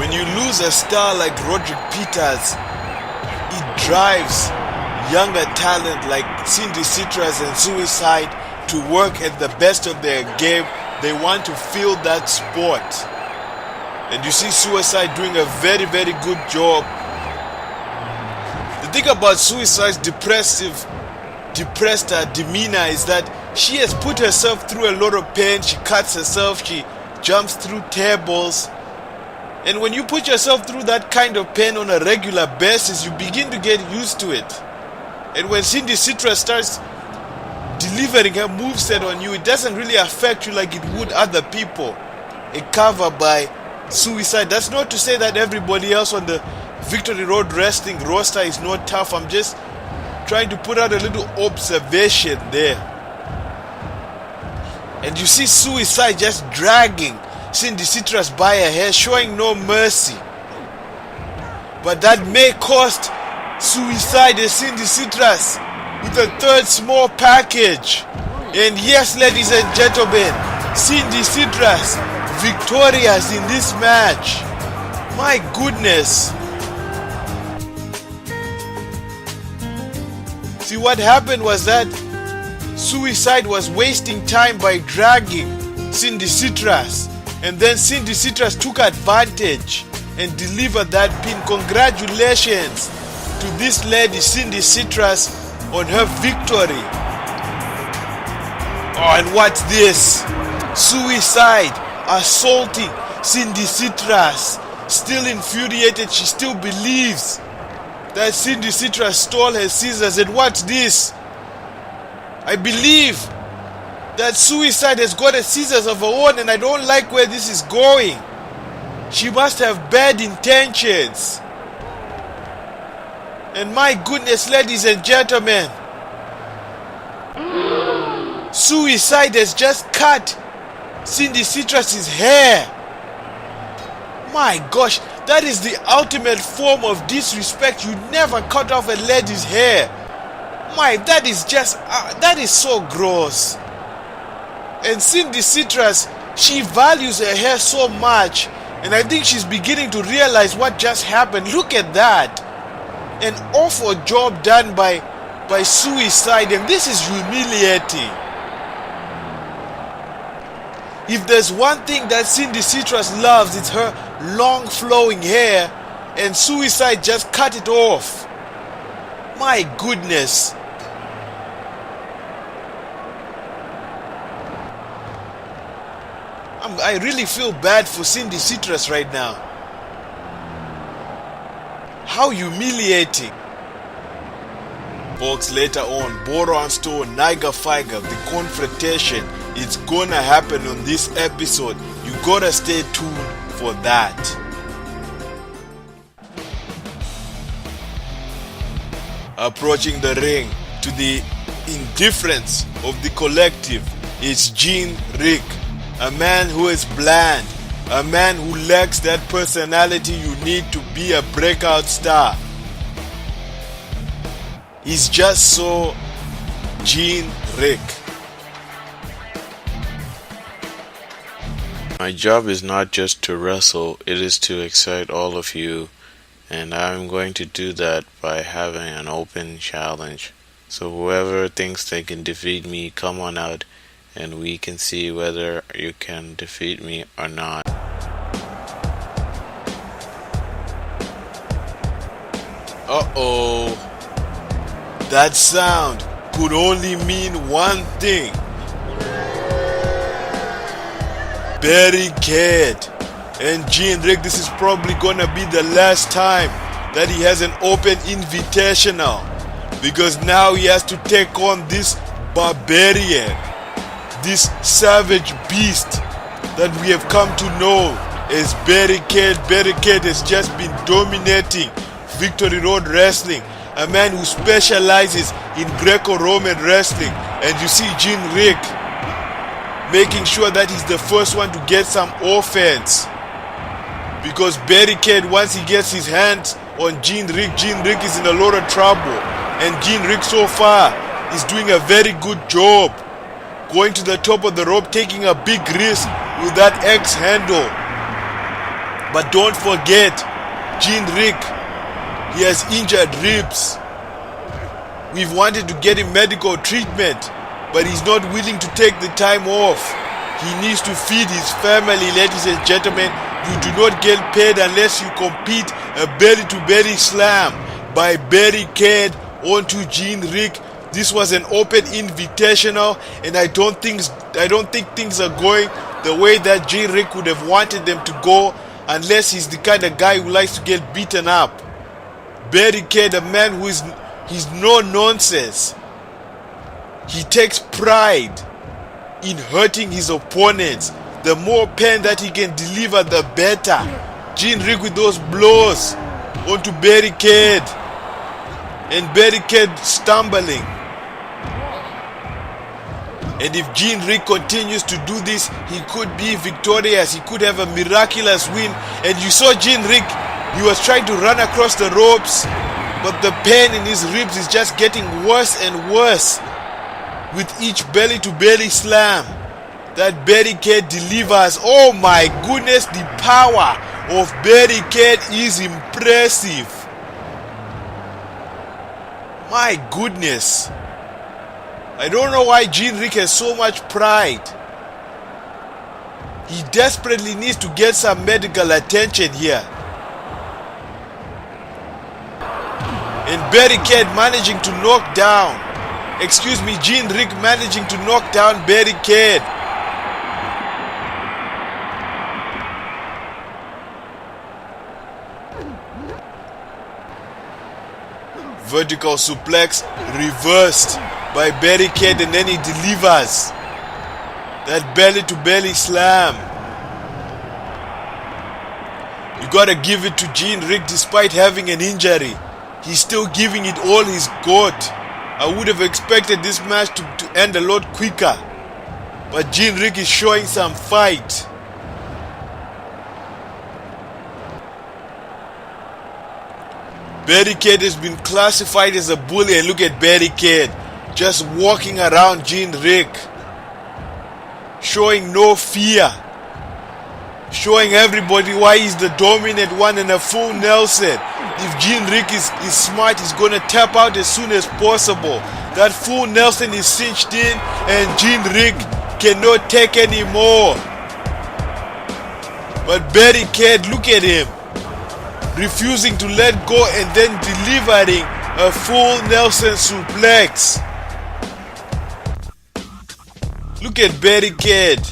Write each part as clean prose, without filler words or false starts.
when you lose a star like Roderick Peters, it drives younger talent like Cindy Citrus and Suicide to work at the best of their game. They want to feel that sport. And you see Suicide doing a very, very good job. The thing about Suicide's depressed demeanor is that she has put herself through a lot of pain. She cuts herself, she jumps through tables. And when you put yourself through that kind of pain on a regular basis, you begin to get used to it. And when Cindy Citrus starts delivering her moveset on you, it doesn't really affect you like it would other people. A cover by Suicide. That's not to say that everybody else on the Victory Road Wrestling roster is not tough. I'm just trying to put out a little observation there. And you see Suicide just dragging Cindy Citrus by her hair, showing no mercy. But that may cost Suicide and Cindy Citrus with a third small package. And yes, ladies and gentlemen, Cindy Citrus victorious in this match. My goodness. See, what happened was that Suicide was wasting time by dragging Cindy Citrus, and then Cindy Citrus took advantage and delivered that pin. Congratulations to this lady Cindy Citrus on her victory. Oh, and what's this? Suicide assaulting Cindy Citrus. Still infuriated, she still believes that Cindy Citrus stole her scissors. And what's this? I believe that Suicide has got a scissors of her own, and I don't like where this is going. She must have bad intentions. And my goodness, ladies and gentlemen, Suicide has just cut Cindy Citrus's hair. My gosh, that is the ultimate form of disrespect. You never cut off a lady's hair. My, that is just, that is so gross. And Cindy Citrus, she values her hair so much, and I think she's beginning to realize what just happened. Look at that. An awful job done by Suicide, and this is humiliating. If there's one thing that Cindy Citrus loves, it's her long flowing hair, and Suicide just cut it off. My goodness. I really feel bad for Cindy Citrus right now. How humiliating. Folks, later on, Boron Stone, Niger Figer, the confrontation, it's gonna happen on this episode. You gotta stay tuned for that. Approaching the ring to the indifference of the collective is Gene Rick, a man who is bland, a man who lacks that personality you need to be a breakout star. He's just so Gene Rick. My job is not just to wrestle, it is to excite all of you, and I'm going to do that by having an open challenge. So whoever thinks they can defeat me, come on out and we can see whether you can defeat me or not. Uh-oh. That sound could only mean one thing. Barricade. And Gene Rick, this is probably gonna be the last time that he has an open invitational, because now he has to take on this barbarian, this savage beast that we have come to know as Barricade. Barricade has just been dominating Victory Road Wrestling, a man who specializes in Greco-Roman wrestling. And you see Gene Rick making sure that he's the first one to get some offense, because Barricade, once he gets his hands on Gene Rick is in a lot of trouble. And Gene Rick so far is doing a very good job, going to the top of the rope, taking a big risk with that X handle. But don't forget, Rick, he has injured ribs. We've wanted to get him medical treatment, but he's not willing to take the time off. He needs to feed his family, ladies and gentlemen. You do not get paid unless you compete a belly-to-belly slam by barricade onto Rick. This was an open invitational, and I don't think things are going the way that Rick would have wanted them to go, unless he's the kind of guy who likes to get beaten up. Barricade, a man who he's no nonsense. He takes pride in hurting his opponents. The more pain that he can deliver, the better. Rick with those blows onto barricade, and barricade stumbling. And if Rick continues to do this, he could be victorious. He could have a miraculous win. And you saw Rick, he was trying to run across the ropes, but the pain in his ribs is just getting worse and worse with each belly-to-belly slam that barricade delivers. Oh my goodness, the power of barricade is impressive. My goodness. I don't know why Rick has so much pride. He desperately needs to get some medical attention here. And barricade managing to knock down. Rick managing to knock down barricade. Vertical suplex reversed by barricade, and then he delivers that belly-to-belly slam. You gotta give it to Rick despite having an injury. He's still giving it all he's got. I would have expected this match to end a lot quicker, but Rick is showing some fight. Barricade has been classified as a bully, and look at barricade just walking around Rick, showing no fear, showing everybody why he's the dominant one, and a full Nelson. If Rick is smart, he's gonna tap out as soon as possible. That full Nelson is cinched in, and Rick cannot take any more. But barricade, look at him, refusing to let go and then delivering a full Nelson suplex. Look at barricade.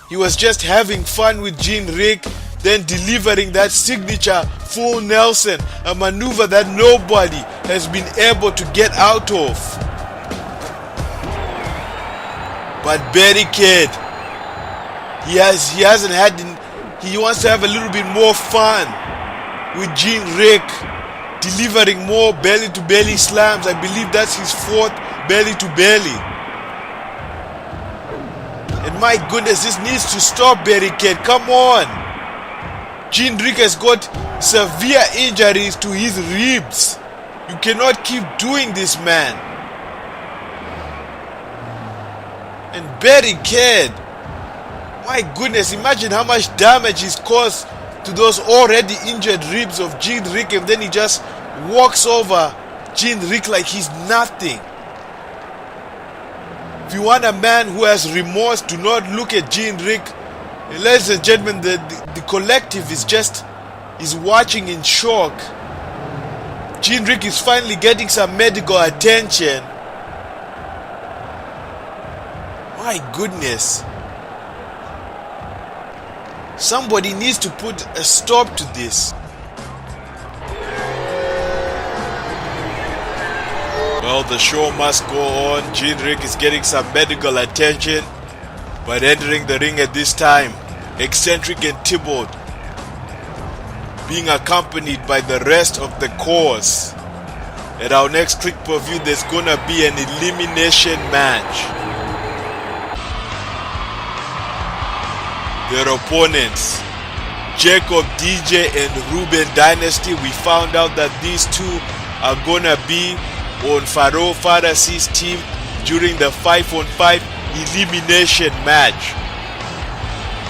He was just having fun with Rick, then delivering that signature full Nelson, a maneuver that nobody has been able to get out of. But barricade, he wants to have a little bit more fun with Rick, delivering more belly-to-belly slams. I believe that's his fourth belly-to-belly. And my goodness, this needs to stop, barricade. Come on. Rick has got severe injuries to his ribs. You cannot keep doing this, man. And barricade, my goodness, imagine how much damage he's caused to those already injured ribs of Rick, and then he just walks over Rick like he's nothing. If you want a man who has remorse, do not look at Rick. Ladies and gentlemen, the collective is watching in shock. Rick is finally getting some medical attention. My goodness. Somebody needs to put a stop to this. Well, the show must go on. Rick is getting some medical attention, but entering the ring at this time, Eccentric and Thibault, being accompanied by the rest of the course. At our next Click Per View, there's gonna be an elimination match. Their opponents, Jacob DJ and Ruben Dynasty. We found out that these two are gonna be on Pharaoh Pharisee's team during the 5-on-5 elimination match.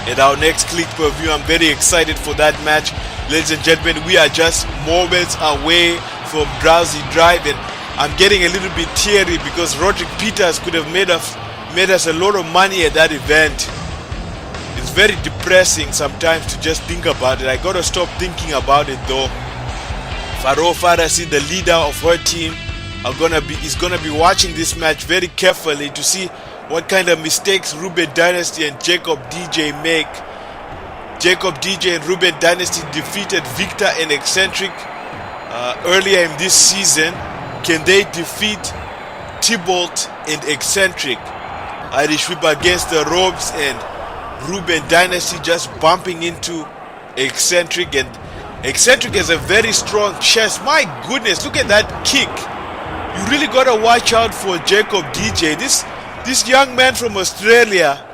at our next click per view. I'm very excited for that match. Ladies and gentlemen, we are just moments away from Drowsy Drive, and I'm getting a little bit teary because Roderick Peters could have made us a lot of money at that event. It's very depressing sometimes to just think about it. I gotta stop thinking about it though. Pharaoh Pharasi, the leader of her team, is gonna be watching this match very carefully to see what kind of mistakes Ruben Dynasty and Jacob DJ make. Jacob DJ and Ruben Dynasty defeated Victor and Eccentric earlier in this season. Can they defeat Tybalt and Eccentric? Irish Whip against the ropes, and Ruben Dynasty just bumping into Eccentric, and Eccentric has a very strong chest. My goodness, look at that kick. You really gotta watch out for Jacob DJ. This young man from Australia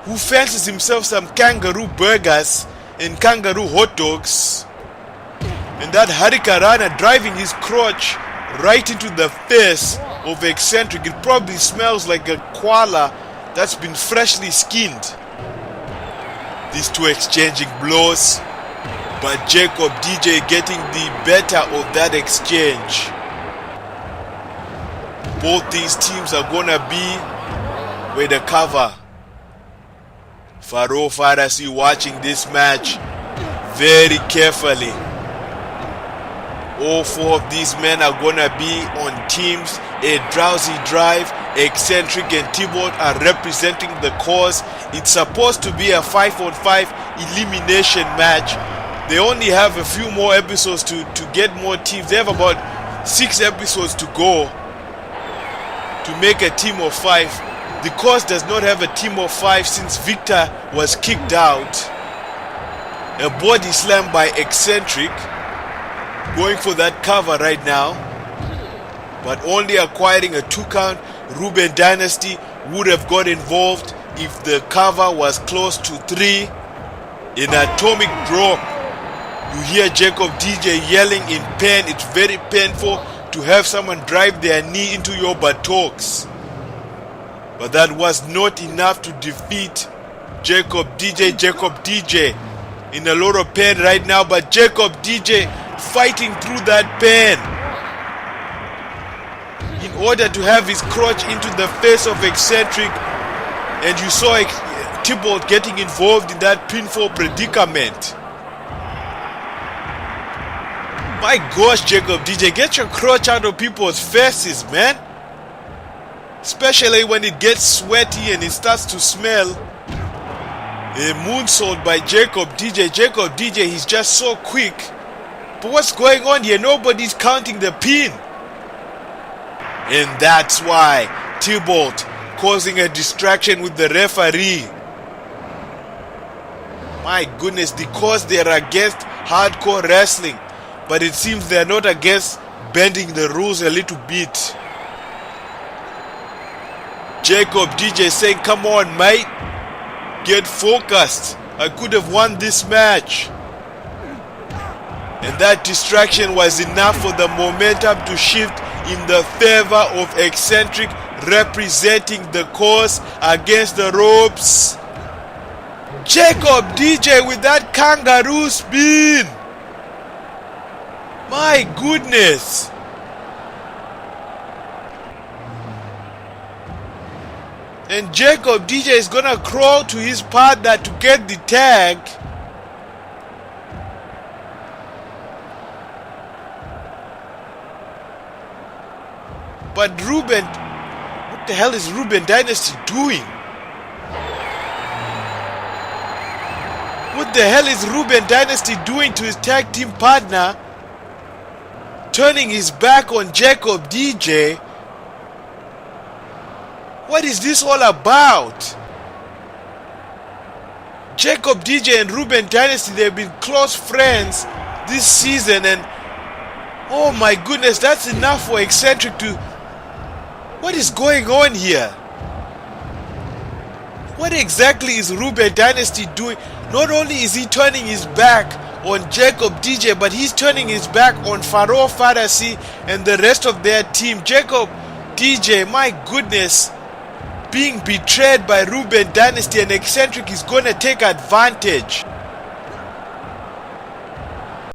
who fancies himself some kangaroo burgers and kangaroo hot dogs, and that Hurricanrana driving his crotch right into the face of Eccentric. It probably smells like a koala that's been freshly skinned. These two exchanging blows, but Jacob DJ getting the better of that exchange. Both these teams are gonna be with the cover. Pharaoh Pharasi watching this match very carefully. All four of these men are gonna be on teams. A Drowsy Drive, Eccentric and Tybalt are representing the cause. It's supposed to be a 5-on-5 elimination match. They only have a few more episodes to get more teams. They have about 6 episodes to go to make a team of 5. The cause does not have a team of 5 since Victor was kicked out. A body slam by Eccentric, going for that cover right now, but only acquiring a 2 count. Ruben Dynasty would have got involved if the cover was close to 3. In atomic drop, you hear Jacob DJ yelling in pain. It's very painful to have someone drive their knee into your buttocks. But that was not enough to defeat Jacob DJ. Jacob DJ in a lot of pain right now, but Jacob DJ fighting through that pain in order to have his crotch into the face of Eccentric. And you saw Tybalt getting involved in that pinfall predicament. My gosh, Jacob DJ, get your crotch out of people's faces, man. Especially when it gets sweaty and it starts to smell. A moonsault by Jacob DJ. Jacob DJ, he's just so quick. But what's going on here? Nobody's counting the pin. And that's why Tybalt causing a distraction with the referee. My goodness, because they are against hardcore wrestling, but it seems they are not against bending the rules a little bit. Jacob DJ saying, come on mate, get focused. I could have won this match. And that distraction was enough for the momentum to shift in the favor of Eccentric, representing the cause against the ropes. Jacob DJ with that kangaroo spin. My goodness. And Jacob DJ is gonna crawl to his partner to get the tag. But Ruben, what the hell is Ruben Dynasty doing? What the hell is Ruben Dynasty doing to his tag team partner? Turning his back on Jacob DJ. What is this all about? Jacob DJ and Ruben Dynasty, they've been close friends this season, and oh my goodness, that's enough for Eccentric to... What is going on here? What exactly is Ruben Dynasty doing? Not only is he turning his back on Jacob DJ, but he's turning his back on Pharaoh Pharasi and the rest of their team. Jacob DJ, my goodness, being betrayed by Ruben Dynasty, and Eccentric is gonna take advantage.